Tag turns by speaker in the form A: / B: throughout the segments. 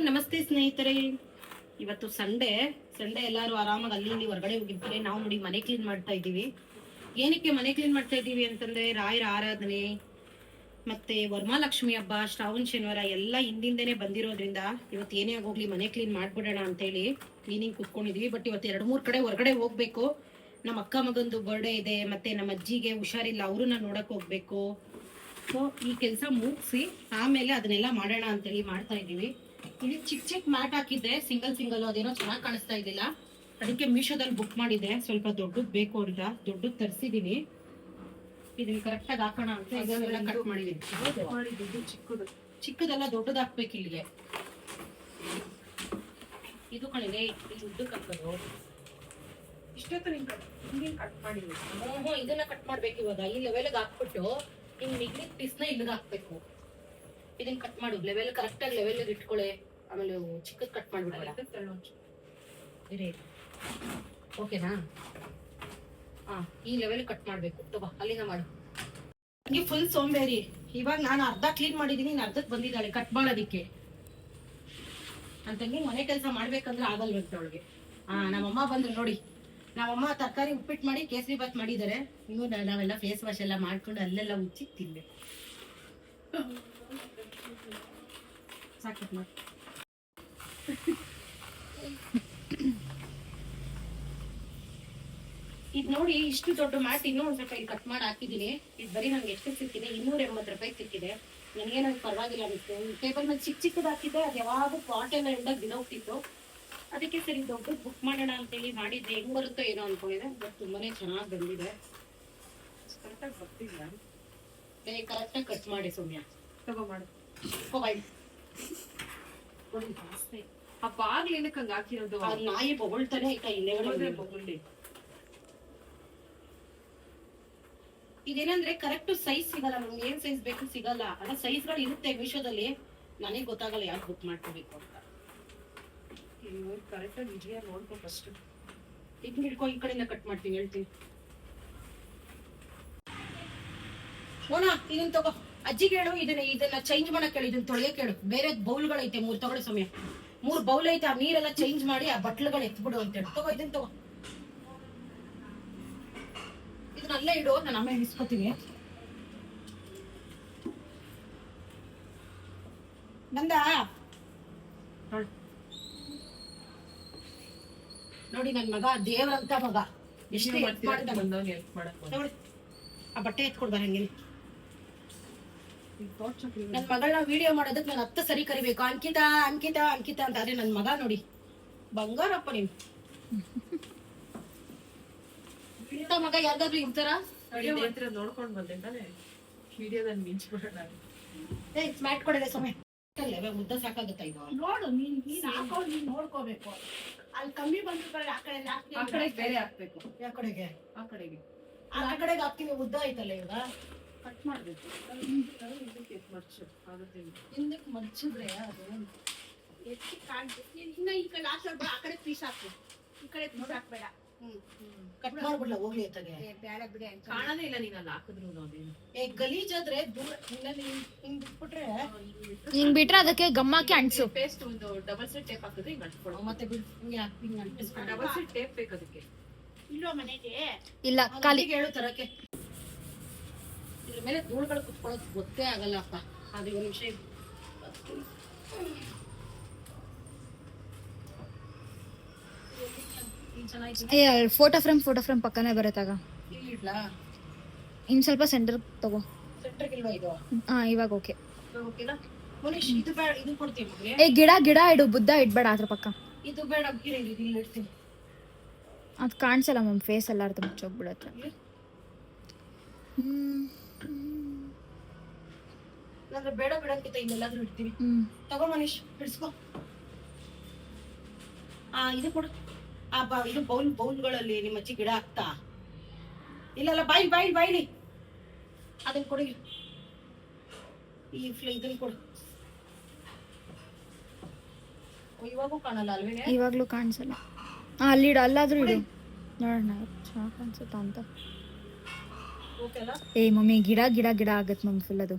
A: ನಮಸ್ತೆ ಸ್ನೇಹಿತರೆ, ಇವತ್ತು ಸಂಡೇ ಎಲ್ಲರೂ ಆರಾಮಾಗಿ ಅಲ್ಲಿ ಇಲ್ಲಿ ಹೊರಗಡೆ ಹೋಗಿರ್ತಾರೆ. ನಾವು ನೋಡಿ ಮನೆ ಕ್ಲೀನ್ ಮಾಡ್ತಾ ಇದ್ದೀವಿ. ಏನಕ್ಕೆ ಮನೆ ಕ್ಲೀನ್ ಮಾಡ್ತಾ ಇದ್ದೀವಿ ಅಂತಂದ್ರೆ, ರಾಯರ ಆರಾಧನೆ ಮತ್ತೆ ವರಮಹಾಲಕ್ಷ್ಮಿ ಹಬ್ಬ, ಶ್ರಾವಣ ಶನಿವಾರ ಎಲ್ಲ ಹಿಂದಿಂದೇನೆ ಬಂದಿರೋದ್ರಿಂದ ಇವತ್ತು ಏನೇ ಆಗೋಗ್ಲಿ ಮನೆ ಕ್ಲೀನ್ ಮಾಡ್ಬಿಡೋಣ ಅಂತೇಳಿ ಕ್ಲೀನಿಂಗ್ ಕುತ್ಕೊಂಡಿದೀವಿ. ಬಟ್ ಇವತ್ತು 2-3 ಕಡೆ ಹೊರಗಡೆ ಹೋಗ್ಬೇಕು. ನಮ್ಮ ಅಕ್ಕ ಮಗಂದು ಬರ್ಡೇ ಇದೆ, ಮತ್ತೆ ನಮ್ಮ ಅಜ್ಜಿಗೆ ಹುಷಾರಿಲ್ಲ, ಅವ್ರನ್ನ ನೋಡಕ್ ಹೋಗ್ಬೇಕು. ಸೊ ಈ ಕೆಲಸ ಮುಗಿಸಿ ಆಮೇಲೆ ಅದನ್ನೆಲ್ಲ ಮಾಡೋಣ ಅಂತೇಳಿ ಮಾಡ್ತಾ ಇದ್ದೀವಿ. ಇಲ್ಲಿ ಚಿಕ್ಕ ಮ್ಯಾಟ್ ಹಾಕಿದ್ದೆ, ಸಿಂಗಲ್ ಅದೇನೋ ಚೆನ್ನಾಗಿ ಕಾಣಿಸ್ತಾ ಇದ್ದಿಲ್ಲ, ಅದಕ್ಕೆ ಮೀಶೋದಲ್ಲಿ ಬುಕ್ ಮಾಡಿದ್ದೆ. ಸ್ವಲ್ಪ ದೊಡ್ಡದು ಬೇಕು ಅಂತ ದೊಡ್ಡದು ತರಿಸಿದೀನಿ. ಇದನ್ನ ಕರೆಕ್ಟ್ ಆಗಿ ಹಾಕೋಣ ಅಂತ ಇದನ್ನೆಲ್ಲ ಕಟ್ ಮಾಡಿದೀನಿ. ಚಿಕ್ಕದೆಲ್ಲ ದೊಡ್ಡದು ಹಾಕ್ಬೇಕು ಇಲ್ಲಿಗೆ. ಇದು ಕಣಿಗೆ ಉದ್ದಕ್ಕೆ ಹಾಕೋದು.
B: ಇಷ್ಟೊತ್ತು ಕಟ್ ಮಾಡಿದ್ವಿ.
A: ಇದನ್ನ ಕಟ್ ಮಾಡ್ಬೇಕು. ಇವಾಗ ಈ ಲೆವೆಲ್ಗೆ ಹಾಕ್ಬಿಟ್ಟು ಹಿಂಗ್ ಮಿಗ್ಲಿಕ್ ಪೀಸ್ನ ಇಲ್ಲಿಗೆ ಹಾಕ್ಬೇಕು. ಇದನ್ನ ಕಟ್ ಮಾಡು, ಲೆವೆಲ್ ಕರೆಕ್ಟ್ ಆಗಿ ಲೆವೆಲ್ ಇಟ್ಕೊಳ್ಳಿ. ಆಮೇಲೆ ಚಿಕ್ಕದ್ ಕಟ್ ಮಾಡ್ಬಿಡೋಣ. ಓಕೆನಾ? ಈ ಲೆವೆಲ್ ಕಟ್ ಮಾಡ್ಬೇಕು. ತಗೋ ಅಲ್ಲಿಂದ ಮಾಡು. ಹಂಗೆ ಫುಲ್ ಸೋಂಬೇರಿ. ಇವಾಗ ನಾನು ಅರ್ಧ ಕ್ಲೀನ್ ಮಾಡಿದೀನಿ, ಇನ್ನು ಅರ್ಧಕ್ಕೆ ಬಂದಿದ್ದಾಳೆ ಕಟ್ ಮಾಡೋದಿಕ್ಕೆ. ಅಂತಂಗೆ ಮನೆ ಕೆಲಸ ಮಾಡ್ಬೇಕಂದ್ರೆ ಆಗಲ್ವಂತ ಅವಳಿಗೆ. ನಮ್ಮಮ್ಮ ಬಂದ್ರು ನೋಡಿ. ನಮ್ಮಮ್ಮ ತರಕಾರಿ ಉಪ್ಪಿಟ್ಟು ಮಾಡಿ ಕೇಸರಿ ಬಾತ್ ಮಾಡಿದ್ದಾರೆ. ಇನ್ನು ನಾವೆಲ್ಲ ಫೇಸ್ ವಾಶ್ ಎಲ್ಲ ಮಾಡ್ಕೊಂಡು ಅಲ್ಲೆಲ್ಲ ಉಚ್ಚಿ ತಿನ್ಬೇಕು. ಸಾಕತ್ ಮಾಡಿ ಇದು ನೋಡಿ, ಇಷ್ಟು ದೊಡ್ಡ ಮ್ಯಾಟ್ ಇನ್ನೂ ಒಂದ್ ಸ್ವಲ್ಪ ಕಟ್ ಮಾಡಿ ಹಾಕಿದೀನಿ. ಇದು ಬರೀ ನಂಗೆ ಎಷ್ಟು ಸಿಕ್ಕಿದೆ? 280 ರೂಪಾಯಿ ಸಿಕ್ಕಿದೆ. ನನಗೇನು ಪರವಾಗಿಲ್ಲ ಅನಿಸ್ತು. ಟೇಬಲ್ ಮೇಲೆ ಚಿಕ್ಕದು ಹಾಕಿದ್ದೆ, ಅದು ಯಾವಾಗ ಪಾಟ್ ಎಲ್ಲ ಎಂಡಾಗ ಬಿಡೋಗ್ತಿತ್ತು. ಅದಕ್ಕೆ ಸರಿ ದೊಡ್ಡದು ಬುಕ್ ಮಾಡೋಣ ಅಂತೇಳಿ ಮಾಡಿದ್ದೆ. ಹೆಂಗ್ ಬರುತ್ತೋ ಏನೋ ಅನ್ಕೊಂಡಿದೆ, ಬಟ್ ತುಂಬಾನೇ ಚೆನ್ನಾಗಿ ಬಂದಿದೆ.
B: ಕರೆಕ್ಟಾಗಿ ಬರ್ತಿಲ್ಲ.
A: ಕರೆಕ್ಟಾಗಿ ಕಟ್ ಮಾಡಿ ಸೌಮ್ಯ.
B: ತಗೋ ಮಾಡು. ಆಗ್ಲಿ ಏನಕ್ಕೆ ಹಂಗ ಹಾಕಿರೋದು?
A: ನಾಯಿ ಬೊಗಳ್ತಾನೆ ಆಯ್ತಾ ಇಲ್ಲೇ
B: ಬೊಗಳ್ಳಿ.
A: ಇದೇನಂದ್ರೆ ಕರೆಕ್ಟ್ ಸೈಜ್ ಸಿಗಲ್ಲ ನಮ್ಗೆ. ಏನ್ ಸೈಜ್ ಬೇಕು ಸಿಗಲ್ಲ. ಅದ ಸೈಜ್ಗಳು ಇರುತ್ತೆ ಮೀಶೋದಲ್ಲಿ, ನನಗೆ ಗೊತ್ತಾಗಲ್ಲ ಯಾಕೆ ಬುಕ್ ಮಾಡ್ಕೋಬೇಕು ಅಂತ.
B: ಕರೆಕ್ಟ್ ಆಗಿ ಇದೆಯಾ ನೋಡ್ಕೊ ಫಸ್ಟ್.
A: ಇದನ್ನ ಹಿಡ್ಕೊ, ಈ ಕಡೆಯಿಂದ ಕಟ್ ಮಾಡ್ತೀನಿ, ಹೇಳ್ತೀನಿ. ಓನಾ ಇದನ್ನ ತಗೋ. ಅಜ್ಜಿಗೆ ಹೇಳು ಇದನ್ನ ಚೇಂಜ್ ಮಾಡಕ್ ಹೇಳಿ. ಇದನ್ನ ತೊಳೆಯಕ್ ಹೇಳು. ಬೇರೆ ಬೌಲ್ಗಳೈತೆ 3 ತಗೊಳ್ಳಿ ಸಮಯ. 3 ಬೌಲ್ ಐತೆ, ಆ ನೀರೆಲ್ಲ ಚೇಂಜ್ ಮಾಡಿ ಆ ಬಟ್ಲುಗಳು ಎತ್ಬಿಡು ಅಂತ ಹೇಳಿ. ತಗೋ ಇದನ್ನ ತಗೋ. ಇದನ್ನಲ್ಲೇ ಇಡು, ನಾನು ಆಮೇಲೆ ಇಸ್ಕೊತೀನಿ. ಬಂದ ನೋಡಿ, ನನ್ ಮಗ ದೇವ್ರಂತ ಮಗ. ಎಷ್ಟು ಆ ಬಟ್ಟೆ ಎತ್ಕೊಡ್ಬಾರ ಹಂಗೆ. ನನ್ ಮಗಳನ್ನ ವಿಡಿಯೋ ಮಾಡೋದಕ್ಕೆ ನಾನು 10 ಸರಿ ಕರಿಬೇಕು. ಅಂಕಿತಾ ಅಂಕಿತಾ ಅಂಕಿತಾ ಅಂತ. ಆದ್ರೆ ನನ್ ಮಗ ನೋಡಿ ಬಂಗಾರಪ್ಪ. ನೀವು ಇಂಥ ಮಗ ಯಾವ್ದಾದ್ರು ಇಂತಾರ
B: ನೋಡ್ಕೊಂಡ್ ಬಂದೆ ವಿಡಿಯೋದಲ್ಲಿ ಮಿಂಚ್ಬಿಡೋಣ.
A: ಮ್ಯಾಟ್ ಕೊಡದೆ ಸಮಯ ಮುದ್ದ ಸಾಕಾಗುತ್ತಾ? ಇದು ನೋಡು, ನೀನ್ ನೋಡ್ಕೋಬೇಕು. ಅಲ್ಲಿ ಕಮ್ಮಿ ಬಂದ್ರೆ ಆ ಕಡೆ
B: ಬೇರೆ ಹಾಕ್ಬೇಕು.
A: ಯಾವ ಕಡೆಗೆ?
B: ಆ ಕಡೆಗೆ
A: ಹಾಕ್ತೀವಿ. ಉದ್ದ ಐತಲ್ಲ ಇವಾಗ
B: ಕಟ್ ಮಾಡ್ಬೇಕು.
A: ಹಿಂದಕ್ಕೆ ಮರ್ಚಿದ್ರೆ ಅದು ಹೆಚ್ಚು ಕಾಣ್ಬೇಕು. ಇನ್ನ ಈ ಕಡೆ ಆ ಕಡೆ ಪೀಸ್ ಹಾಕು, ಈ ಕಡೆ ನೋಡಿ ಹಾಕ್ಬೇಡ. ಕಟ್ ಮಾಡ್ಬಿಡ್ಲ ಹೋಗ್ಲಿ ಅತ್ತಗೆ. ಬೇಡ ಬಿಡಿ,
B: ಕಾಣದೇ ಇಲ್ಲ. ನೀನ್ ಅಲ್ಲಿ ಹಾಕಿದ್ರು
A: ಗಲೀಜಾದ್ರೆ ದೂರ ಹಿಂಗ್ ಬಿಟ್ಬಿಟ್ರೆ,
C: ಹಿಂಗ್ ಬಿಟ್ರೆ ಅದಕ್ಕೆ ಗಮ್ಮಾಕಿ ಅಂಟಿಸು.
B: ಪೇಸ್ಟ್ ಒಂದು ಡಬಲ್ ಸೆಟ್ ಟೇಪ್ ಹಾಕಿದ್ರೆ ಹಿಂಗ್ ಅಂಟ್ಕೊಡು.
A: ಮತ್ತೆ ಹಿಂಗ್ ಅಂಟಿಸ್ಕೊಂಡು
B: ಡಬಲ್ ಸೆಟ್ ಟೇಪ್ ಬೇಕು ಅದಕ್ಕೆ.
A: ಇಲ್ವಾ ಮನೆಗೆ?
C: ಇಲ್ಲ, ಖಾಲಿ
A: ಹೇಳು ತರಕ್ಕೆ. ಇದ್ರ ಮೇಲೆ ಧೂಳುಗಳು ಕುತ್ಕೊಳ್ಳೋದು ಗೊತ್ತೇ ಆಗಲ್ಲಪ್ಪ. ಅದು ಒಂದು ನಿಮಿಷ
C: ಫೋಟೋ ಫ್ರೇಮ್ ಪಕ್ಕನೇ ಬರತ್ತಾಗ.
A: ಇಲ್ಲಿ ಇಡ್ಲಾ?
C: ಇನ್ ಸ್ವಲ್ಪ ಸೆಂಟರ್ ತಗೋ.
A: ಸೆಂಟ್ರಿಗೆ ಇಲ್ವಾ ಇದು?
C: ಇವಾಗ ಓಕೆ.
A: ಓಕೆನಾ ಮನೀಶ್? ಇದು ಬೇಡ, ಇದು ಕೊಡ್ತೀನಿ ಮಗನೇ.
C: ಗಿಡ ಇಡು, ಬುದ್ಧ ಇಡ್ಬೇಡ ಅದ್ರ ಪಕ್ಕ.
A: ಇದು ಬೇಡ, ಇಲ್ಲಿ ಇಡ್ತೀನಿ.
C: ಅದು ಕಾಣಿಸಲ್ಲ ಮ್ಯಾಮ್, ಫೇಸ್ ಎಲ್ಲ ಅರ್ಧ ಮುಚ್ಚೋಗ್ಬಿಡತ್ತೆ.
A: ಅಂದ್ರೆ ಬೇಡ ಬಿಡಂಕಿತ ಇನ್ನೆಲ್ಲಾದ್ರೂ ಇಡ್ತೀವಿ. ತಗೋ ಮನೀಶ್, ಬಿಡಿಸ್ಕೊ. ಇದು ಕೊಡು. ಇದು ಬೌಲ್ಗಳಲ್ಲಿ ನಿಮ್ಮ ಅಜ್ಜಿ ಗಿಡ ಹಾಕ್ತಾ ಇಲ್ಲ? ಬಾಯ್ಲಿ ಅದನ್ನ ಕೊಡಿ. ಇದನ್ನ ಕೊಡು. ಇವಾಗೂ ಕಾಣಲ್ಲ ಅಲ್ವೇ?
C: ಇವಾಗ್ಲೂ ಕಾಣಿಸಲ್ಲ. ಅಲ್ಲಿಡು, ಅಲ್ಲಾದ್ರೂ ಇಡು ನೋಡೋಣ ಚೆನ್ನಾಗಿ ಕಾಣಿಸುತ್ತಾ ಅಂತ. ಮಮ್ಮಿ ಗಿಡ ಆಗತ್ತೆ ಮಮ್ಮಿ ಫುಲ್ ಅದು.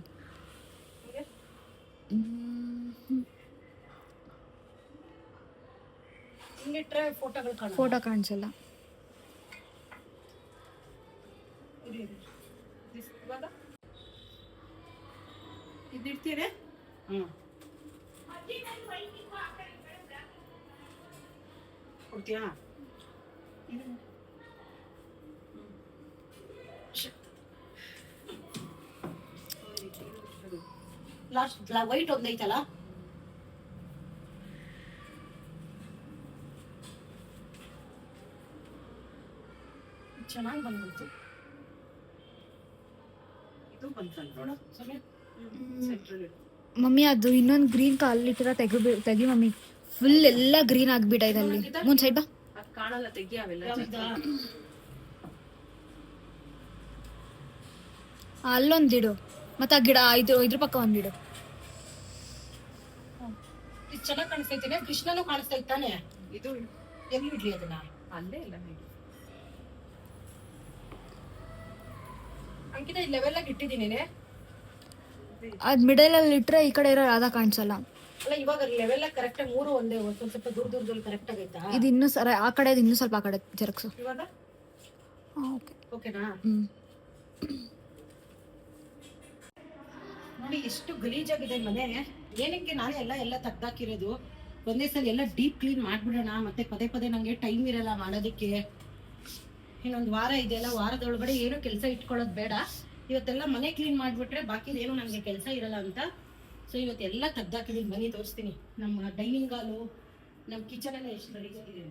A: ಹಿಂಗಿಟ್ರೆ ಫೋಟೋಗಳು ಕಾಣ
C: ಫೋಟೋ ಕಾಣಿಸಲ್ಲ.
A: ಇವಾಗ ಇದಿಡ್ತೀರಿ. ಹ್ಞೂ ಕೊಡ್ತೀಯಾ? ಲಾಸ್ಟ್ ವೈಟ್ ಒಂದೈತಲ್ಲ, ಚೆನ್ನಾಗಿ ಬಂದ್ಬಿಡ್ತು. ಇದು ಬಂತಲ್ಲ ನೋಡ ಸರಿ. ಸೆಂಟ್ರಲ್
C: ಮಮ್ಮಿ ಅದು ಇನ್ನೊಂದು ಗ್ರೀನ್ ಕಾಲಿಟ್ಟಿರ ತೆಗಿ ಮಮ್ಮಿ. ಫುಲ್ ಎಲ್ಲ ಗ್ರೀನ್ ಆಗ್ಬಿಟ್ಟೈತೆ ಅಲ್ಲಿ. ಮುಂದ್ ಸೈಡ್ ಬಾ.
B: ಅದ್ ಕಾಣಲ್ಲ, ತೆಗಿ ಅವೆಲ್ಲ.
C: ಅಲ್ಲೊಂದಿಡು, ಮತ್ತೆ ಆ ಗಿಡ ಇದ್ರ ಪಕ್ಕ ಒಂದಿಡು.
A: ಇದು ಚೆನ್ನಾಗಿ ಕಾಣಿಸ್ತೈತೆ. ಕೃಷ್ಣನೂ ಕಾಣಿಸ್ತೈತೆ ತಾನೆ.
B: ಇದು
A: ಎಲ್ಲಿ ಇಡ್ಲಿ ಅದನ್ನ?
B: ಅಲ್ಲೇ ಇಲ್ಲ ಹೇಳಿ.
A: ಅಂಕಿತ ಈ ಲೆವೆಲ್ ಆಗಿ ಇಟ್ಟಿದ್ದೀನಿ.
C: ಅದ್ ಮಿಡಲ್ ಅಲ್ಲಿ ಇಟ್ರೆ ಈ ಕಡೆ ಇರೋ ರಾಧಾ ಕಾಣಿಸಲ್ಲ.
A: ಅಲ್ಲ ಇವಾಗ ಲೆವೆಲ್ ಆಗಿ ಕರೆಕ್ಟ್ ಆಗಿ 3 ಒಂದೇ ಒಂದ್ ಸ್ವಲ್ಪ ದೂರದಲ್ಲಿ ಕರೆಕ್ಟ್ ಆಗೈತಾ?
C: ಇದು ಇನ್ನೂ ಆ ಕಡೆ ಇನ್ನೂ ಸ್ವಲ್ಪ ಆ ಕಡೆ ಜರಕ್ಸು.
A: ಇವಾಗ
C: ಓಕೆ,
A: ಓಕೆನಾ?
C: ಹ್ಮ್.
A: ನೋಡಿ ಎಷ್ಟು ಗಲೀಜಾಗಿದೆ ಮನೆ. ಏನಕ್ಕೆ ನಾನೇ ಎಲ್ಲ ತೆಗ್ದಾಕಿರೋದು. ಒಂದೇ ಸಲ ಎಲ್ಲ ಡೀಪ್ ಕ್ಲೀನ್ ಮಾಡ್ಬಿಡೋಣ, ಮತ್ತೆ ಪದೇ ಪದೇ ನಂಗೆ ಟೈಮ್ ಇರಲ್ಲ ಮಾಡೋದಕ್ಕೆ. ಇನ್ನೊಂದು ವಾರ ಇದೆಯಲ್ಲ, ವಾರದೊಳಗಡೆ ಏನು ಕೆಲಸ ಇಟ್ಕೊಳ್ಳೋದು ಬೇಡ. ಇವತ್ತೆಲ್ಲ ಮನೆ ಕ್ಲೀನ್ ಮಾಡ್ಬಿಟ್ರೆ ಬಾಕಿದೇನು ನನಗೆ ಕೆಲಸ ಇರಲ್ಲ ಅಂತ. ಸೊ ಇವತ್ತೆಲ್ಲ ತೆಗ್ದಾಕಿದ್ದೀನಿ. ಬನ್ನಿ ತೋರಿಸ್ತೀನಿ. ನಮ್ಮ ಡೈನಿಂಗ್ ಹಾಲು, ನಮ್ಮ ಕಿಚನ್ ಎಲ್ಲ ಎಷ್ಟು ಗಲೀಜಾಗಿದೆ.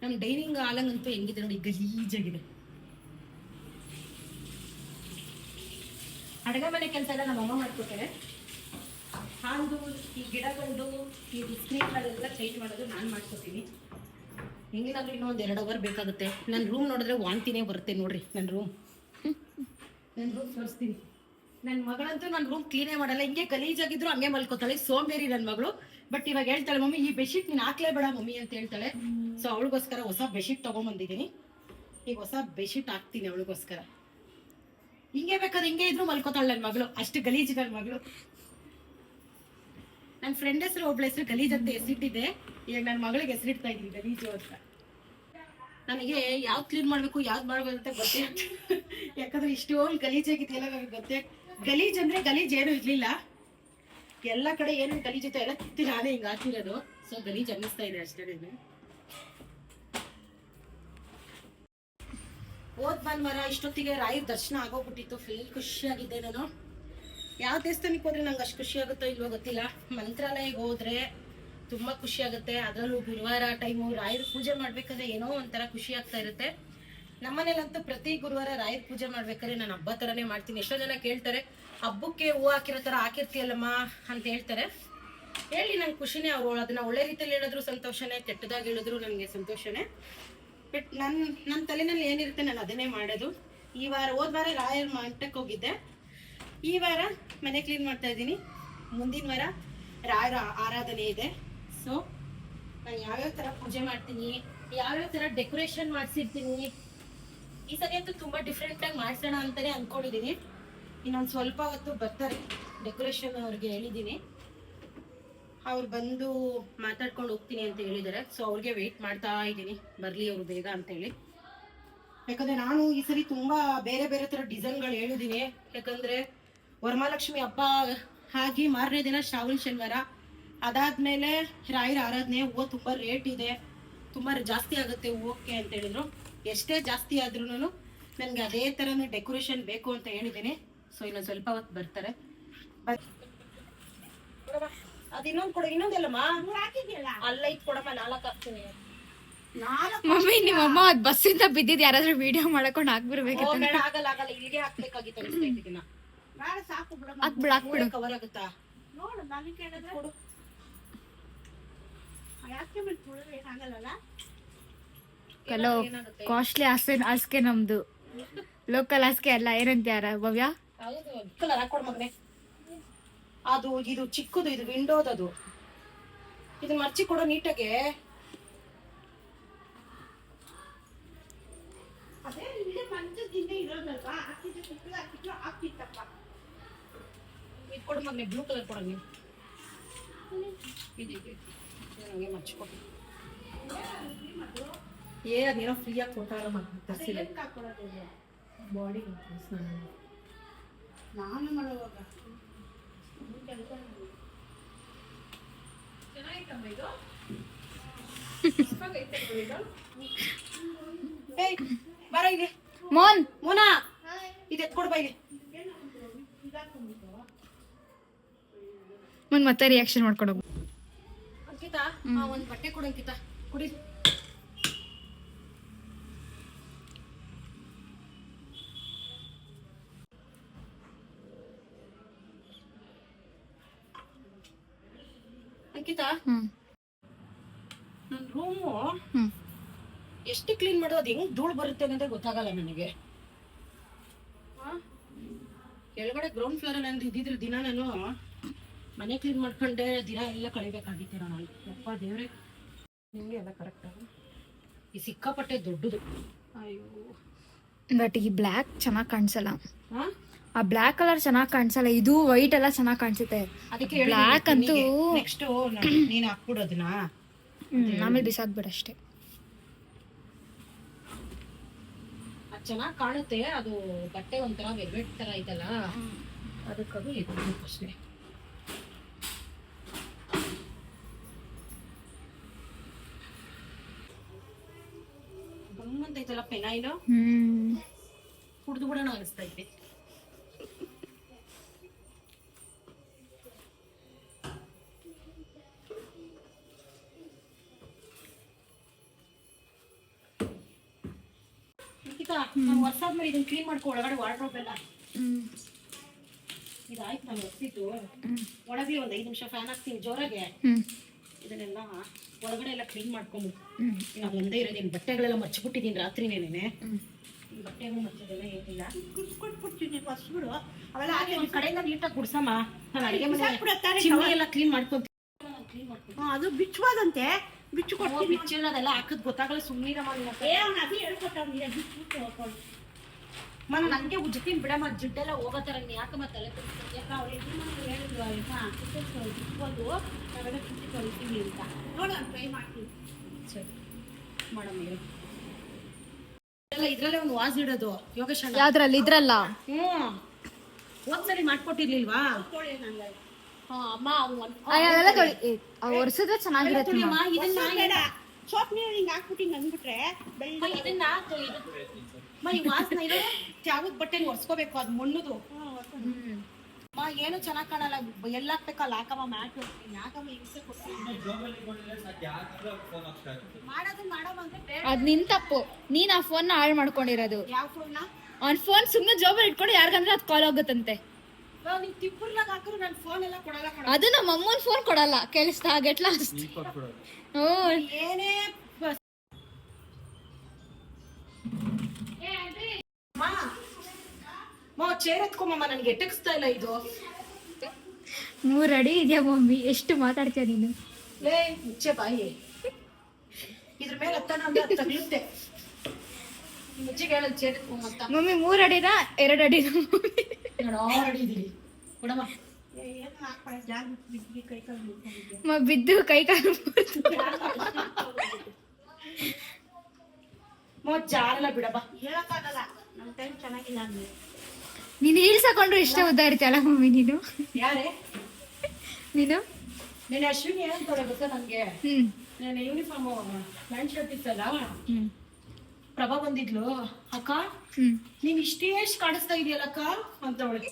A: ನಮ್ಮ ಡೈನಿಂಗ್ ಹಾಲಂಗಂತೂ ಹೆಂಗಿದೆ ನೋಡಿ, ಗಲೀಜಾಗಿದೆ. ಅಡುಗೆ ಮನೆ ಕೆಲಸ ಎಲ್ಲ ನಮ್ಮ ಅಮ್ಮ ಮಾಡ್ಕೊತಾರೆ. ಹಾಲು, ಈ ಗಿಡಗಳು, ಈ ಬಿಸ್ನೀಟ್ಗಳೆಲ್ಲ ಚೇಂಜ್ ಮಾಡೋದು ನಾನು ಮಾಡ್ಕೊತೀನಿ. ಹೆಂಗಿನಾದ್ರೂ ಇನ್ನೊಂದು 2 ಅವರ್ ಬೇಕಾಗುತ್ತೆ. ನನ್ನ ರೂಮ್ ನೋಡಿದ್ರೆ ವಾಂತಿನೇ ಬರುತ್ತೆ ನೋಡ್ರಿ. ನನ್ನ ರೂಮ್ ತೋರಿಸ್ತೀನಿ. ನನ್ನ ಮಗಳಂತೂ ನನ್ನ ರೂಮ್ ಕ್ಲೀನೇ ಮಾಡಲ್ಲ. ಹಿಂಗೆ ಗಲೀಜಾಗಿದ್ರು ಹಂಗೆ ಮಲ್ಕೋತಾಳೆ, ಸೋಂಬೇರಿ ನನ್ನ ಮಗಳು. ಬಟ್ ಇವಾಗ ಹೇಳ್ತಾಳೆ, ಮಮ್ಮಿ ಈ ಬೆಡ್ಶೀಟ್ ನೀನು ಹಾಕ್ಲೇಬೇಡ ಮಮ್ಮಿ ಅಂತ ಹೇಳ್ತಾಳೆ. ಸೊ ಅವಳಿಗೋಸ್ಕರ ಹೊಸ ಬೆಡ್ಶೀಟ್ ತೊಗೊಂಬಂದಿದ್ದೀನಿ. ಈಗ ಹೊಸ ಬೆಡ್ಶೀಟ್ ಹಾಕ್ತೀನಿ ಅವಳಿಗೋಸ್ಕರ. ಹಿಂಗೆ ಬೇಕಾದ್ರೆ ಹಿಂಗೆ ಇದ್ರು ಮಲ್ಕೋತಾಳೆ ನನ್ನ ಮಗಳು. ಅಷ್ಟು ಗಲೀಜು ನನ್ನ ಮಗಳು. ನನ್ನ ಫ್ರೆಂಡ್ ಹೆಸರು ಒಬ್ಳ ಹೆಸರು ಗಲೀಜ್ ಅಂತ ಹೆಸರಿಟ್ಟಿದ್ದೆ. ಈಗ ನನ್ನ ಮಗಳಿಗೆ ಹೆಸರಿಡ್ತಾ ಇದ್ದೀನಿ ಗಲೀಜು ಅಂತ. ನನಗೆ ಯಾವ್ದು ಕ್ಲೀನ್ ಮಾಡಬೇಕು ಯಾವ್ದು ಮಾಡಬೇಕು ಅಂತ ಗೊತ್ತೇ ಯಾಕಂದ್ರೆ ಇಷ್ಟೊಂದು ಗಲೀಜಾಗಿದೆಯಲ್ಲ ನನಗೆ ಗೊತ್ತೇ. ಗಲೀಜ್ ಅಂದ್ರೆ ಗಲೀಜ್ ಏನು ಇರ್ಲಿಲ್ಲ. ಎಲ್ಲ ಕಡೆ ಏನೇನು ಗಲೀಜಿತ್ತು ಎಲ್ಲ ಕಿತ್ತು ನಾನೇ ಹಿಂಗೆ ಹಾಕಿರೋದು. ಸೊ ಗಲೀಜ್ ಅನ್ನಿಸ್ತಾ ಇದೆ ಅಷ್ಟೇ. ಹೋದ್ ಭಾನುವಾರ ಇಷ್ಟೊತ್ತಿಗೆ ರಾಯರ ದರ್ಶನ ಆಗೋಗ್ಬಿಟ್ಟಿತ್ತು. ಫುಲ್ ಖುಷಿಯಾಗಿದ್ದೆ ನಾನು. ಯಾವ ದೇವಸ್ಥಾನಕ್ಕೆ ಹೋದ್ರೆ ನಂಗೆ ಅಷ್ಟು ಖುಷಿ ಆಗುತ್ತೋ ಇಲ್ವೋ ಗೊತ್ತಿಲ್ಲ. ಮಂತ್ರಾಲಯಕ್ಕೆ ಹೋದ್ರೆ ತುಂಬಾ ಖುಷಿ ಆಗುತ್ತೆ. ಅದರಲ್ಲೂ ಗುರುವಾರ ಟೈಮು ರಾಯರ ಪೂಜೆ ಮಾಡ್ಬೇಕಾದ್ರೆ ಏನೋ ಒಂಥರ ಖುಷಿ ಆಗ್ತಾ ಇರುತ್ತೆ. ನಮ್ಮನೇಲಂತೂ ಪ್ರತಿ ಗುರುವಾರ ರಾಯರ ಪೂಜೆ ಮಾಡ್ಬೇಕಾದ್ರೆ ನಾನು ಹಬ್ಬ ಥರನೇ ಮಾಡ್ತೀನಿ. ಎಷ್ಟೋ ಜನ ಕೇಳ್ತಾರೆ, ಹಬ್ಬಕ್ಕೆ ಹೂವು ಹಾಕಿರೋ ಥರ ಹಾಕಿರ್ತೀಯಲ್ಲಮ್ಮ ಅಂತ ಹೇಳ್ತಾರೆ. ಹೇಳಿ ನಂಗೆ ಖುಷಿನೇ. ಅವ್ರು ಅದನ್ನ ಒಳ್ಳೆ ರೀತಿಯಲ್ಲಿ ಹೇಳಿದ್ರು ಸಂತೋಷನೇ, ಕೆಟ್ಟದಾಗಿ ಹೇಳಿದ್ರು ನನಗೆ ಸಂತೋಷನೇ. ಬಟ್ ನನ್ನ ತಲೆನಲ್ಲಿ ಏನಿರುತ್ತೆ ನಾನು ಅದನ್ನೇ ಮಾಡೋದು. ಈ ವಾರ ಹೋದ ವಾರ ರಾಯರ ಮಠಕ್ಕೆ ಹೋಗಿದ್ದೆ. ಈ ವಾರ ಮನೆ ಕ್ಲೀನ್ ಮಾಡ್ತಾ ಇದ್ದೀನಿ. ಮುಂದಿನ ವಾರ ರಾಯರ ಆರಾಧನೆ ಇದೆ. ಸೊ ನಾನು ಯಾವ್ಯಾವ ಥರ ಪೂಜೆ ಮಾಡ್ತೀನಿ, ಯಾವ್ಯಾವ ಥರ ಡೆಕೋರೇಷನ್ ಮಾಡಿಸಿರ್ತೀನಿ. ಈ ಸರಿ ಅಂತೂ ತುಂಬ ಡಿಫ್ರೆಂಟಾಗಿ ಮಾಡಿಸೋಣ ಅಂತಲೇ ಅಂದ್ಕೊಂಡಿದ್ದೀನಿ. ಇನ್ನೊಂದು ಸ್ವಲ್ಪ ಹೊತ್ತು ಬರ್ತಾರೆ ಡೆಕೋರೇಷನ್ ಅವ್ರಿಗೆ ಹೇಳಿದ್ದೀನಿ. ಅವ್ರು ಬಂದು ಮಾತಾಡ್ಕೊಂಡು ಹೋಗ್ತೀನಿ ಅಂತ ಹೇಳಿದ್ದಾರೆ. ಸೊ ಅವ್ರಿಗೆ ವೆಯ್ಟ್ ಮಾಡ್ತಾ ಇದ್ದೀನಿ, ಬರಲಿ ಅವರು ಬೇಗ ಅಂತೇಳಿ. ಯಾಕಂದರೆ ನಾನು ಈ ಸರಿ ತುಂಬ ಬೇರೆ ಬೇರೆ ಥರ ಡಿಸೈನ್ಗಳು ಹೇಳಿದ್ದೀನಿ. ಯಾಕಂದರೆ ವರಮಹಾಲಕ್ಷ್ಮಿ ಹಬ್ಬ ಆಗಿ ಮಾರನೇ ದಿನ ಶ್ರಾವಣ ಶನಿವಾರ, ಅದಾದಮೇಲೆ ರಾಯರ ಆರಾಧನೆ. ಹೂವು ತುಂಬ ರೇಟ್ ಇದೆ, ತುಂಬ ಜಾಸ್ತಿ ಆಗುತ್ತೆ ಹೂವಕ್ಕೆ ಅಂತ ಹೇಳಿದ್ರು. ಎಷ್ಟೇ ಜಾಸ್ತಿ ಆದ್ರೂ ನನಗೆ ಅದೇ ಥರನೇ ಡೆಕೋರೇಷನ್ ಬೇಕು ಅಂತ ಹೇಳಿದ್ದೀನಿ. ಸೊ ಇನ್ನೊಂದು ಸ್ವಲ್ಪ ಹೊತ್ತು ಬರ್ತಾರೆ. ಅದು ಇನ್ನೊಂದು ಕೊಡ, ಇನ್ನೊಂದೆಲ್ಲಮ್ಮ ಅಲ್ಲ ಇತ್ತು ಕೊಡಮ್ಮ, 4 ಹಾಕ್ತೀನಿ.
C: ಮಮ್ಮಿ ನಿಮ್ಮಮ್ಮ ಅದ್ ಬಸ್ಸಿಂದ ಬಿದ್ದಿದ್ ಯಾರಾದ್ರೂ ವಿಡಿಯೋ ಮಾಡ್ಕೊಂಡು ಹಾಕ್ಬಿಡ್ಬೇಕಿತ್ತು.
A: ಆಗಲ್ಲ ಆಗಲ್ಲ, ಇಲ್ಲಿಗೆ ಹಾಕ್ಬೇಕಾಗಿತ್ತು ಅನಿಸ್ತೈತಿ. ಇದನ್ನ
C: ಹಾಕ್ಬಿಡು
A: ಕವರ್ ಆಗುತ್ತಾ
D: ನೋಡು, ನನಗೆ ಕೇಳಿದ್ರೆ
A: ಕೊಡು.
D: ಯಾಕೆ ಬಿಟ್ಬಿಡ್ರೆ ಏನಾಗಲ್ಲ.
C: ಕೆಲವು ಕಾಸ್ಟ್ಲಿ ಹಾಸಿಗೆ ನಮ್ದು ಲೋಕಲ್ ಹಾಸಿಗೆ ಅಲ್ಲ. ಏನಂತ ಯಾರ ಭವ್ಯ?
A: ಕಲರ್ ಹಾಕೊಡ್ ಮಗನೆ. ಅದು ಇದು ಚಿಕ್ಕದು, ಇದು ವಿಂಡೋದದು. ಇದು ಮರ್ಚಿ ಕೊಡೋ ನೀಟಾಗೆ.
D: ಅದೇ ಇಲ್ಲಿ ಮಂಚದಿಂದ ಇರೋದಲ್ವಾ, ಹಾಕಿದ್ರು ಆಗ್ತಿತ್ತಪ್ಪ.
A: ಇದು ಕೊಡು ಮಗನೆ, ಬ್ಲೂ ಕಲರ್ ಕೊಡೋ ನೀವು. ನನಗೆ ಮರ್ಚ್ಕೊ ಅದೇನೋ ಫ್ರೀಯಾಗಿ ಕೊಟ್ಟಾರ ತರಿಸಿಲ್ಲ ಬಾಡಿ
D: ನಾನು ಮಾಡುವಾಗ
A: ಬರ ಇಲ್ಲಿ
C: ಮೋನ್
A: ಮೋನಾ ಇದು ಎತ್ಕೊಡ್ ಬಾ ಇಲ್ಲಿ
C: ಮೋನ್ ಮತ್ತೆ ರಿಯಾಕ್ಷನ್ ಮಾಡ್ಕೊಂಡು ಹೋಗು.
A: ಅಂಕಿತಾ ಒಂದ್ ಬಟ್ಟೆ ಕೊಡು ಅಂಕಿತಾ ಕುಡಿ ಅಂಕಿತಾ ನನ್ ರೂಮು ಎಷ್ಟು ಕ್ಲೀನ್ ಮಾಡೋದು ಅದು ಹೆಂಗ್ ಧೂಳು ಬರುತ್ತೆ ಅನ್ನೋದೇ ಗೊತ್ತಾಗಲ್ಲ ನನಗೆ ಕೆಳಗಡೆ ಗ್ರೌಂಡ್ ಫ್ಲೋರ್ ಅಲ್ಲಿ ಇದ್ದಿದ್ರೆ ದಿನ ನಾನು ಮನೆ ಕ್ಲೀನ್ ಮಾಡ್ಕೊಂಡೆ ದಿನ ಎಲ್ಲ ಕಳಿಬೇಕಾಗಿತ್ತೀರ ನಾನು ಅಪ್ಪ ದೇವ್ರೆ ನಿಮ್ಗೆ ಎಲ್ಲ ಕರೆಕ್ಟ್ ಈ ಸಿಕ್ಕಾಪಟ್ಟೆ ದೊಡ್ಡದು ಅಯ್ಯೋ
C: ಬಟ್ ಈ ಬ್ಲ್ಯಾಕ್ ಚೆನ್ನಾಗಿ ಕಾಣಿಸಲ್ಲ.
A: ಹಾ
C: ಆ ಬ್ಲ್ಯಾಕ್ ಕಲರ್ ಚೆನ್ನಾಗಿ ಕಾಣಿಸಲ್ಲ, ಇದು ವೈಟ್ ಎಲ್ಲ ಚೆನ್ನಾಗಿ ಕಾಣಿಸುತ್ತೆ.
A: ಅದಕ್ಕೆ
C: ಬ್ಲ್ಯಾಕ್ ಅಂತೂ
A: ನೆಕ್ಸ್ಟ್ ನೀನ್ ಹಾಕ್ಬಿಡೋದನ್ನ
C: ಆಮೇಲೆ ಬಿಸಾಕ್ಬಿಡ ಅಷ್ಟೇ.
A: ಅದು ಚೆನ್ನಾಗಿ ಕಾಣುತ್ತೆ. ಅದು ಬಟ್ಟೆ ಒಂಥರ ವೆಲ್ವೆಟ್ ತರ ಐತಲ್ಲ ಅದಕ್ಕದು ಅಷ್ಟೇ. ಗಮ್ಮಂತ ಐತಲ್ಲ ಪೆನಾಯಿಲು ಕುಡ್ದು ಬಿಡೋಣ ಅನಿಸ್ತಾ ಐತೆ. ನಾನು ವರ್ಷಾದ್ಮೇಲೆ ಇದನ್ನ ಕ್ಲೀನ್ ಮಾಡ್ಕೊ ಒಳಗಡೆ ವಾರ್ಡ್ರೋಬ್ ಎಲ್ಲ ಇದಾಯ್ತು. ನಾನು ಒರ್ಸಿದ್ದು ಒಳಗೆ ಒಂದ್ 5 ನಿಮಿಷ ಫ್ಯಾನ್ ಹಾಕ್ತೀನಿ ಜೋರಾಗೆ. ಇದನ್ನೆಲ್ಲ ಒಳಗಡೆ ಎಲ್ಲ ಕ್ಲೀನ್ ಮಾಡ್ಕೊಂಡು ಇವಾಗ ಒಂದೇ ಇರೋದೇನು ಬಟ್ಟೆಗಳೆಲ್ಲ ಮರ್ಚ್ಬಿಟ್ಟಿದ್ದೀನಿ ರಾತ್ರಿನೇನೆ. ಈ ಬಟ್ಟೆಗಳು ಮರ್ಚೋದೆಲ್ಲ ಏನಿಲ್ಲ,
D: ಕೊಟ್ಬಿಡ್ತೀನಿ ಫಸ್ಟ್ ಬಿಡು. ಅವೆಲ್ಲ
A: ಹಾಗೆ ಒಂದ್ ಕಡೆಯಿಂದ ನೀಟಾಗಿ ಗುಡ್ಸಮ್ಮ. ನಾನು ಅಡಿಗೆ ಮನೆ
D: ಬಿಸಾಕ್ಬಿಡತ್ತಾರೆ
A: ಚಿಮ್ನಿ ಎಲ್ಲ ಕ್ಲೀನ್ ಮಾಡ್ಕೊಂತೀನಿ.
D: ಅದು ಬಿಚ್ಚುವಾದಂತೆ ಬಿಚ್ಚು ಕೊಡ್ತೀನಿ.
A: ಬಿಚ್ಚಿಲ್ಲದೆಲ್ಲ ಹಾಕದ್ ಗೊತ್ತಾಗಲ್ಲ ಸುಮ್ಮನಿರಮ್ಮ.
D: ಅವ್ನು ಅದೇ ಹೇಳ್ಕೊಟ್ಟವ್ನಿಗೆ ಬಿಚ್ಬಿಟ್ಟು ಹೋಗ್ಕೊಂಡು
A: ನನಗೆ ಉಜ್ಜತೀನಿ ಬಿಡಮ್ಮ, ಜಿಡ್ಡೆಲ್ಲ ಹೋಗೋ ಥರ ನೀ ಯಾಕಮ್ಮ ತಲೆ ಕೆಡಿಸ್ಕೊಂತೀಯ?
D: ಅವ್ರು ಯಜಮಾನರು ಹೇಳಿದ್ರು ಆಯ್ತಾ ಬಿಚ್ಕೊಂಡು ನಾವೆಲ್ಲ ಚುಟ್ಟಿ ತೊಳಿತೀವಿ ಅಂತ. ನೋಡೋಣ ಟ್ರೈ ಮಾಡ್ತೀವಿ.
A: ಸರಿ ಮಾಡಮ್ಮ ಎಲ್ಲ ಇದ್ರಲ್ಲೇ ಒಂದು ವಾಸ್ ಇಡೋದು ಯೋಗೇಶ್ ಅಣ್ಣ.
C: ಯಾವ್ದ್ರಲ್ಲಿ ಇದ್ರಲ್ಲ
A: ಹೋದ್ಸರಿ ಮಾಡ್ಕೊಟ್ಟಿರ್ಲಿಲ್ವಾ?
B: ಅಮ್ಮ
C: ಅದೆಲ್ಲ ಒರ್ಸಿದ್ರೆ ಚೆನ್ನಾಗಿರುತ್ತೆ.
A: ತುಳಿಯಮ್ಮ, ಇದನ್ನ
D: ಬೇಡ ಸೋಪ್ ನೀರು ಹಿಂಗೆ ಹಾಕ್ಬಿಟ್ಟು ಹಿಂಗೆ ಅಂದ್ಬಿಟ್ರೆ
A: ಅಮ್ಮ, ಇದನ್ನ ಅಮ್ಮ, ಈ ವಾಸನ ಇದು ತ್ಯಾಗದ ಬಟ್ಟೆ ಒರ್ಸ್ಕೋಬೇಕು, ಅದು ಮಣ್ಣುದು. ಅಮ್ಮ ಏನು ಚೆನ್ನಾಗ್ ಕಾಣಲ್ಲ, ಎಲ್ಲ ಹಾಕ್ಬೇಕಲ್ಲ. ಹಾಕಮ್ಮ ಮ್ಯಾಟ್ ಯಾಕಮ್ಮ ಹಿಂಸೆ ಕೊಡ್ತೀನಿ ಮಾಡೋದನ್ನ ಮಾಡಮ್ಮ ಅಂದ್ರೆ ಬೇಡ.
C: ಅದ್ ನಿನ್ ತಪ್ಪು, ನೀನ್ ಆ ಫೋನ್ ನ ಹಾಳು ಮಾಡ್ಕೊಂಡಿರೋದು.
D: ಯಾವ ಫೋನ್ನ
C: ಅವ್ನ್ ಫೋನ್ ಸುಮ್ನೆ ಜೋಬಲ್ಲಿ ಇಟ್ಕೊಂಡು ಯಾರಿಗಂದ್ರೆ ಅದ್ ಕಾಲ್ ಹೋಗುತ್ತಂತೆ.
A: ನೀನ್ ತಿಪ್ಪರ್ಲಾಗ ಹಾಕಿದ್ರು ನನ್ನ ಫೋನ್ ಎಲ್ಲ ಕೊಡಲ್ಲ ಕಣ.
C: ಅದು ನಮ್ಮ ಅಮ್ಮನ್ ಫೋನ್ ಕೊಡಲ್ಲ, ಕೇಳಿಸ್ತಾ ಗೆಟ್ ಲಾಸ್ಟ್.
A: ಏನೇ ಚೇರ್ ಎತ್ಕೊಂಬಮ್ಮ, ನನ್ಗೆ ಎಟಕ್ಸ್ತಾ ಇಲ್ಲ ಇದು.
C: 3 ಅಡಿ ಇದೆಯಾ ಮಮ್ಮಿ, ಎಷ್ಟು ಮಾತಾಡ್ತೀಯ ನೀನು?
A: ಲೇ ಮುಚ್ಚೆ ಬಾಯಿ, ಇದ್ರ ಮೇಲೆ ಹತ್ತಣ ಅಂದ್ರೆ ಅದು ತಗ್ಲುತ್ತೆ. ಮುಚ್ಚಿಗೆ ಹೇಳೋದು ಚೇರ್ ಎತ್ಕೊಂಬಂತ.
C: ಮಮ್ಮಿ 3 ಅಡಿನ 2 ಅಡಿನ?
A: 6 ಅಡಿ ಇದೀನಿ ಕೊಡಮ್ಮ.
D: ಏನು ಹಾಕ್ಬೇಡ, ಜಾಗ ಬಿದ್ದು ಕೈ ಕಾಲು ಮುರ್ಕೊಂಡಿದ್ದೆ.
C: ಬಿದ್ದು ಕೈ ಕಾಲು
A: ಜಾರಲ್ಲ ಬಿಡಮ್ಮ.
D: ಹೇಳಕ್ಕಾಗಲ್ಲ, ನಮ್ಮ ಟೈಮ್ ಚೆನ್ನಾಗಿಲ್ಲ ಅಂದ್ರೆ.
C: ನೀನು ಹೀಲ್ಸ್ ಹಾಕೊಂಡ್ರು ಇಷ್ಟ ಉದ್ದ ಇರ್ತೀಯಲ್ಲ ಮಮ್ಮಿ ನೀನು?
A: ಯಾರೇ
C: ನೀನು
A: ನೀನು ಅಶ್ವಿನಿ ಏನಂತಾಳೆ ಗೊತ್ತಾ ನನ್ಗೆ? ನಾನು ಯೂನಿಫಾರ್ಮ್ ಪ್ಯಾಂಟ್ ಶರ್ಟ್ ಇತ್ತಲ್ಲ, ಪ್ರಭಾ ಬಂದಿದ್ಲು, ಅಕ್ಕ ನೀನ್ ಇಷ್ಟೇ ಕಾಣಿಸ್ತಾ ಇದೆಯಲ್ಲಕ್ಕ ಅಂತವಳೆ.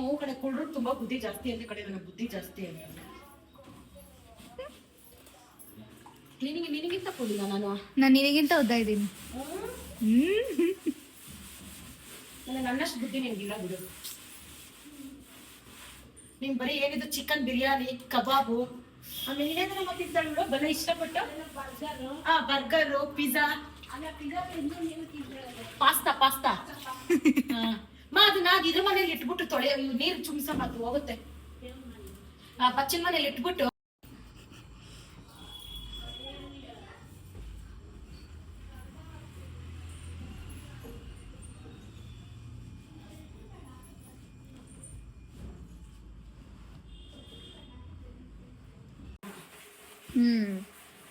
A: ಹೂ ಕಡೆ ಕುಳ್ರು ತುಂಬಾ ಬುದ್ಧಿ ಜಾಸ್ತಿ ಅಂತ ಕಡೆ ನನಗೆ ಬುದ್ಧಿ ಜಾಸ್ತಿ ಅಂತ. ನಿನಗಿಂತ ಕೊಡಿಲ್ಲ ನಾನು
C: ನಿನಗಿಂತ ಉದ್ದ ಇದ್ದೀನಿ.
A: ನನ್ನಷ್ಟು ಬುದ್ಧಿ ನಿನ್ಗಿಲ್ಲ ಬಿಡು. ನಿನ್ ಬರೀ ಏನಿದ್ರು ಚಿಕನ್ ಬಿರಿಯಾನಿ, ಕಬಾಬು, ಆಮೇಲೆ ಏನೇನೋ ತಿಂತಾಳು ಬಿಡು ಬಲ ಇಷ್ಟಪಟ್ಟು. ಬರ್ಗರು, ಪಿಜ್ಜಾ, ಪಾಸ್ತಾ ಅದನ್ನ ಇದ್ರ ಮನೇಲಿ ಇಟ್ಬಿಟ್ಟು ತೊಳೆಯ ನೀರು ಚುಮ್ಸಮ್ಮ, ಅದು ಹೋಗುತ್ತೆ. ಬಚ್ಚಿನ ಮನೇಲಿ ಇಟ್ಬಿಟ್ಟು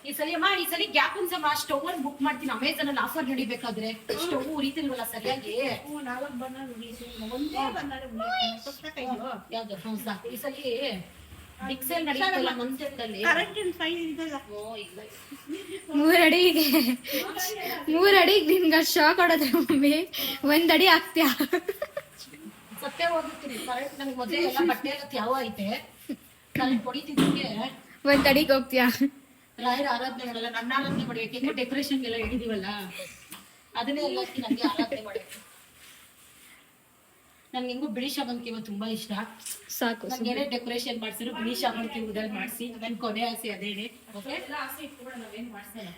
A: ಈ ಸಲ ಗ್ಯಾಪ್ ಅನ್ಸಮ್ಮ ಸ್ಟವ್ ಅಲ್ಲಿ ಬುಕ್ ಮಾಡ್ತೀನಿ ಅಮೆಝಾನ್ ಅಲ್ಲಿ ಆಫರ್ ನಡಿಬೇಕಾದ್ರೆ ಸ್ಟವ್ ಉರಿತಿಲ್ವಲ್ಲ ಸರಿಯಾಗಿ.
D: 4 ಬರ್ನರ್ ಉಳಿಸಿ ಒಂದೇ ಬರ್ನರ್
A: ಯಾವ್ದು ಸಾಕು ಈ ಸಲ ಮಿಕ್ಸಲ್ ನಡೀತಲ್ಲ ಮಂಚದಲ್ಲಿ
D: ಕರೆಂಟಿನ ಫೈಲ್ ಇದಲ್ಲ.
A: ಇಲ್ಲ
C: 3 ಅಡಿಗೆ 3 ಅಡಿಗೆ ನಿನ್ಗೆ ಶಾಕ್ ಹೊಡೋದ್ರೆ ಮಮ್ಮಿ 1 ಅಡಿ ಆಗ್ತೀಯಾ?
A: ಸತ್ಯ ಹೋಗಿರ್ತೀನಿ ಕರೆಂಟ್ ನನಗೆ ಮೊದಲೇ ಎಲ್ಲ ಬಟ್ಟೆ ಎಲ್ಲ ಯಾವ ಐತೆ ಕರೆಂಟ್ ಹೊಡಿತಿದ್ದಕ್ಕೆ
C: 1 ಅಡಿಗೆ ಹೋಗ್ತೀಯಾ?
A: ರಾಯರ ಆರಾಧನೆ ಮಾಡಲ್ಲ, ನನ್ನ ಆರಾಧನೆ ಮಾಡ್ಬೇಕು. ಯಾಕೆ ಡೆಕೋರೇಷನ್ ಎಲ್ಲ ಹಿಡಿದೀವಲ್ಲ ಅದನ್ನೇ ಎಲ್ಲ ನನಗೆ ಆರಾಧನೆ ಮಾಡ್ಬೇಕು. ನನ್ಗೆ ಹೆಂಗು ಬಿಳಿ ಶಾಮಂತಿಗೆ ತುಂಬಾ ಇಷ್ಟ.
C: ಸಾಕು
A: ನನ್ಗೆ ಏನೇ ಡೆಕೋರೇಷನ್ ಮಾಡ್ಸಿದ್ರು ಬಿಳಿ ಶಾಮಂತಿ ಹೂದಲ್ಲಿ ಮಾಡಿಸಿ ನನ್ ಕೊನೆ ಆಸೆ ಅದೇನೆ. ಆಸೆ ಇಟ್ಕೊಂಡು ನಾವೇನ್ ಮಾಡ್ಸಲ್ಲ.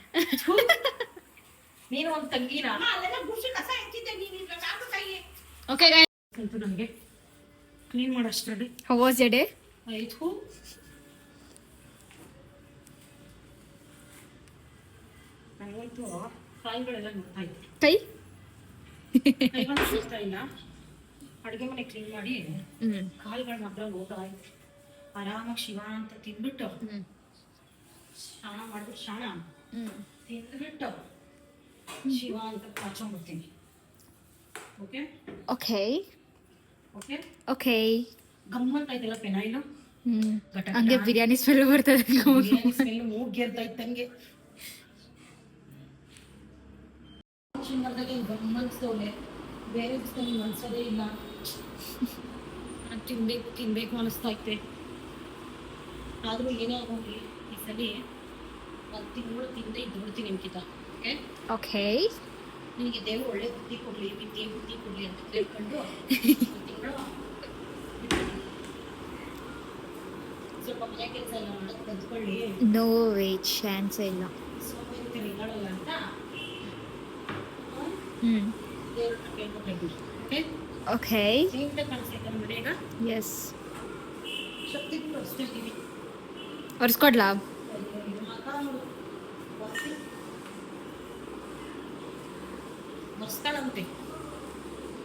A: ನೀನು ಒಂದ್ ತಂಗಿನ
D: ಅಲ್ಲೆಲ್ಲ ಗುಡ್ಸಿ ಕಸ ಎತ್ತಿದ್ದೆ ನೀನು ಈಗ ಸಾಕು ತಾಯಿ.
C: ಓಕೆ
A: ನಮ್ಗೆ ಕ್ಲೀನ್ ಮಾಡೋಷ್ಟ್ರಲ್ಲಿ
C: ಹೌ ವಾಸ್ ಯರ್ ಡೇ?
A: ಆಯ್ತು. ನನಗಂತೂ ಕಾಯಿಗಳೆಲ್ಲ ನೋಡ್ತಾ ಇತ್ತು,
C: ಕೈ
A: ಕೈಗಳು ಸಿಗ್ತಾ ಇಲ್ಲ. ಅಡುಗೆ ಮನೆ ಕ್ಲೀನ್ ಮಾಡಿ ಕಾಳುಗಳು ಮಾತ್ರ ಹೋಗ್ತಾ ಇತ್ತು. ಆರಾಮಾಗಿ ಶಿವ ಅಂತ ತಿಂದ್ಬಿಟ್ಟು ಸ್ನಾನ ಮಾಡ್ಬಿಟ್ಟು ಸ್ನಾನ ತಿಂದ್ಬಿಟ್ಟು ಶಿವ ಅಂತ ಕಾಚೊಂಡ್ಬಿಡ್ತೀನಿ. Okay
C: okay
A: okay
C: okay.
A: ಗಮ್ಮಂತ ಐತಲ್ಲ ಪೆನಾಯಿಲು
C: ಹಂಗೆ ಬಿರಿಯಾನಿ ಸ್ಮೆಲ್ ಬರ್ತದೆ.
A: ಸ್ಮೆಲ್ ಮೂಗೇರ್ತಾ ಇತ್ತಂಗೆ ಗಮ್ಮನ್ಸ್ತವಳೆ. ಬೇರೆ ದಿವಸ ಅನ್ಸೋದೇ ಇಲ್ಲ. ತಿನ್ಬೇಕು ಅನಿಸ್ತಾ ಐತೆ. ಆದ್ರೂ ಏನೇ ಆಗೋಗಿ ಈ ಸಲ 1 ತಿಂಗಳು ತಿಂದೇ ಇದ್ಬಿಡ್ತೀನಿ ನಿಮ್ಗಿಂತ. Okay
C: okay.
A: ನಿನಗೆ ದೇವರು ಒಳ್ಳೆ ಬುದ್ಧಿ ಕೊಡ್ಲಿ, ವಿದ್ಯೆ ಬುದ್ಧಿ ಕೊಡ್ಲಿ ಅಂತ ಕೇಳ್ಕೊಂಡು 1 ತಿಂಗಳು ಸ್ವಲ್ಪ ಮನೆ ಕೆಲಸ ಎಲ್ಲ ಮಾಡೋದು ಕಲ್ತ್ಕೊಳ್ಳಿ.
C: ನೋ ವೇ, ಚಾನ್ಸ್ ಇಲ್ಲ.
A: ಸೋಮಾರಿತನ ಇದ್ದಾಳಲ್ಲ ಅಂತ ದೇವ್ರನ್ನ ಕೇಳ್ಕೊಂಡು. Okay
C: okay.
A: ನೀಟಾಗಿ ಕಾಣಿಸ್ತೈತೆ ನಮ್ಮ ಮನೆಯಾಗ.
C: ಎಸ್.
A: ಶಕ್ತಿ ತೋರಿಸ್ತಿರ್ತೀವಿ.
C: ಒರೆಸ್ಕೊಡ್ಲಾ?
A: ಮಸ್ತಾಳಂತೆ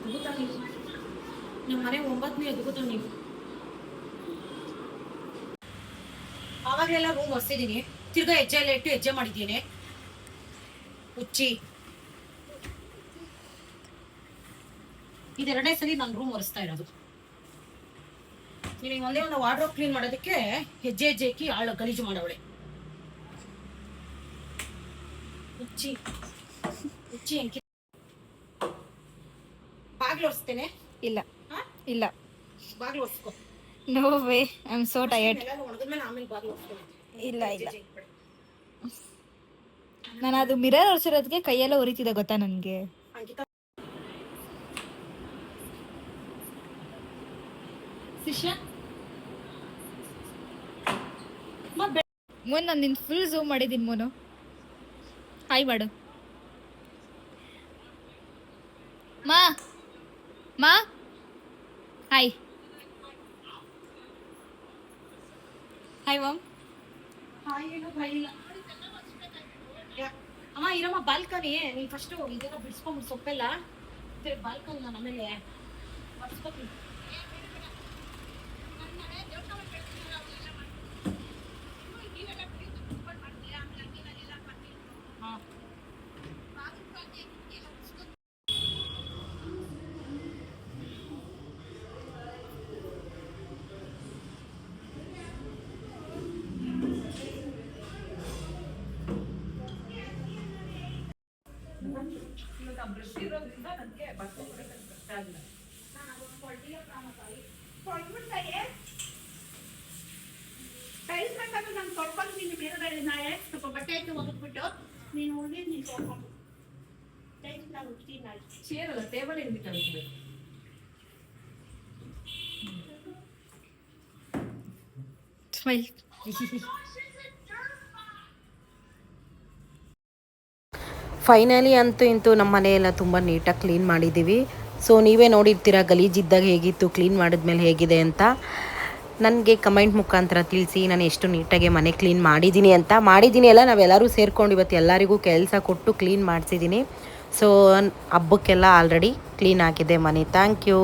A: ಅದ್ಭುತ. ನೀವು ನಮ್ಮ ಮನೆ 9ನೇ ಅದ್ಭುತ ನೀವು. ಆವಾಗಲೆಲ್ಲ ರೂಮ್ ಒರೆಸಿದ್ದೀನಿ, ತಿರ್ಗಾ ಹೆಜ್ಜೆ ಎಲ್ಲ ಇಟ್ಟು ಹೆಜ್ಜೆ ಮಾಡಿದ್ದೀನಿ. ಹುಚ್ಚಿ ಇದೆರಡನೇ ಸರಿ ನಾನು ರೂಮ್ ಒರೆಸ್ತಾ ಇರೋದು. ನೀನು ಒಂದೇ ಒಂದು ವಾರ್ಡ್ರೋಬ್ ಕ್ಲೀನ್ ಮಾಡೋದಕ್ಕೆ ಹೆಜ್ಜೆ ಹಾಕಿ ಆಳು ಗಲೀಜು ಮಾಡವಳೆ. ಹುಚ್ಚಿ ಹುಚ್ಚಿ ಹೆಂಗೆ ಬಾಗ್ಲು ಒರೆಸ್ತೇನೆ.
C: ಇಲ್ಲ ಇಲ್ಲ,
A: ಬಾಗ್ಲು ಒರೆಸ್ಕೊ.
C: No way, I am so tired.
A: ಒಣಗಿದ್ಮೇಲೆ ಆಮೇಲೆ ಬಾಗ್ಲು ಒರೆಸ್ಕೊಳ್ಳಿ.
C: ಇಲ್ಲ ಇಲ್ಲ, ನಾನು ಅದು ಮಿರರ್ ಒರೆಸಿರೋದಕ್ಕೆ ಕೈಯೆಲ್ಲ ಉರಿತಿದೆ ಗೊತ್ತಾ ನನಗೆ.
A: ಅಂಕಿತಾ ಶಿಷ್ಯ
C: ಮೋನ್, ನಾನು ನಿನ್ನ ಫುಲ್ ಝೂಮ್ ಮಾಡಿದ್ದೀನಿ ಮೋನು. ಹಾಯ್ ಮಾಡು. ಮಾ ಮಾ ಹಾಯ್ ಹಾಯ್ ಮಾಮ್.
A: ಅಮ್ಮ ಇರಮ್ಮ ಬಾಲ್ಕನಿ. ನೀನ್ ಫಸ್ಟ್ ಇದೆಲ್ಲ ಬಿಡಿಸ್ಕೊಂಡ್ಬಿಟ್ಟು ಸೊಪ್ಪೆಲ್ಲ ಬಾಲ್ಕನಿ. ನಾನು ಆಮೇಲೆ ಬರ್ಸ್ಕೊತೀನಿ.
D: ಟೈಲ್ಸ್ ಹಾಕೋದು ನಾನು ತೊಳ್ಕೊಂಡು ನೀನು ಬೇರೆ ನಾಳೆ ಸ್ವಲ್ಪ ಬಟ್ಟೆ ಆಯ್ತು ಒಗೆದ್ಬಿಟ್ಟು ನೀನು ಹೋಗಿ ನೀನು ತೊಳ್ಕೊಂಡು ಟೈಲ್ಸ್ ನಾನು ಉಡ್ತೀನಿ. ನಾಳೆ
A: ಚೇರ್ ಅಲ್ಲ ಟೇಬಲ್ ಇರ್ಬೇಕು.
C: ಸ್ಮೈಲ್.
E: ಫೈನಲಿ ಅಂತೂ ಇಂತೂ ನಮ್ಮ ಮನೆಯೆಲ್ಲ ತುಂಬ ನೀಟಾಗಿ ಕ್ಲೀನ್ ಮಾಡಿದ್ದೀವಿ. ಸೊ ನೀವೇ ನೋಡಿರ್ತೀರ ಗಲೀಜಿದ್ದಾಗ ಹೇಗಿತ್ತು, ಕ್ಲೀನ್ ಮಾಡಿದ್ಮೇಲೆ ಹೇಗಿದೆ ಅಂತ. ನನಗೆ ಕಮೆಂಟ್ ಮುಖಾಂತರ ತಿಳಿಸಿ ನಾನು ಎಷ್ಟು ನೀಟಾಗಿ ಮನೆ ಕ್ಲೀನ್ ಮಾಡಿದ್ದೀನಿ ಅಂತ. ಮಾಡಿದ್ದೀನಿ ಅಲ್ಲ, ನಾವೆಲ್ಲರೂ ಸೇರ್ಕೊಂಡು ಇವತ್ತು ಎಲ್ಲರಿಗೂ ಕೆಲಸ ಕೊಟ್ಟು ಕ್ಲೀನ್ ಮಾಡಿಸಿದ್ದೀನಿ. ಸೊ ಹಬ್ಬಕ್ಕೆಲ್ಲ ಆಲ್ರೆಡಿ ಕ್ಲೀನ್ ಆಗಿದೆ ಮನೆ. Thank you.